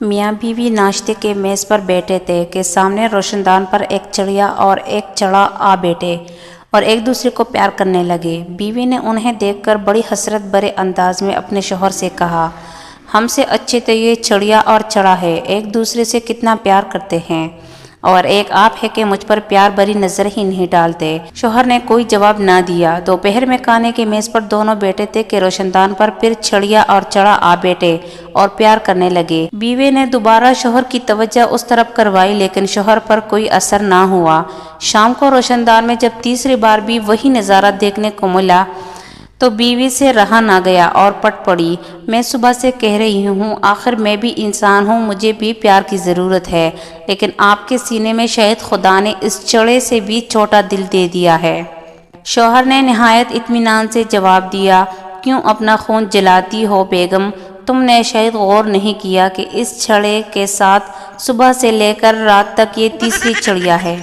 میاں بیوی ناشتے کے میز پر بیٹھے تھے کہ سامنے روشندان پر ایک چڑیا اور ایک چڑا آ بیٹھے اور ایک دوسرے کو پیار کرنے لگے۔ بیوی نے انہیں دیکھ کر بڑی حسرت بھرے انداز میں اپنے شوہر سے کہا، ہم سے اچھے تو یہ چڑیا اور چڑا ہے، ایک دوسرے سے کتنا پیار کرتے ہیں، اور ایک آپ ہے کہ مجھ پر پیار بھری نظر ہی نہیں ڈالتے۔ شوہر نے کوئی جواب نہ دیا۔ دوپہر میں کھانے کے میز پر دونوں بیٹھے تھے کہ روشندان پر پھر چڑیا اور چڑا آ بیٹھے اور پیار کرنے لگے۔ بیوی نے دوبارہ شوہر کی توجہ اس طرف کروائی لیکن شوہر پر کوئی اثر نہ ہوا۔ شام کو روشندان میں جب تیسری بار بھی وہی نظارہ دیکھنے کو ملا تو بیوی سے رہا نہ گیا اور پٹ پڑی، میں صبح سے کہہ رہی ہوں، آخر میں بھی انسان ہوں، مجھے بھی پیار کی ضرورت ہے، لیکن آپ کے سینے میں شاید خدا نے اس چڑے سے بھی چھوٹا دل دے دیا ہے۔ شوہر نے نہایت اطمینان سے جواب دیا، کیوں اپنا خون جلاتی ہو بیگم؟ تم نے شاید غور نہیں کیا کہ اس چڑے کے ساتھ صبح سے لے کر رات تک یہ تیسری چڑیا ہے۔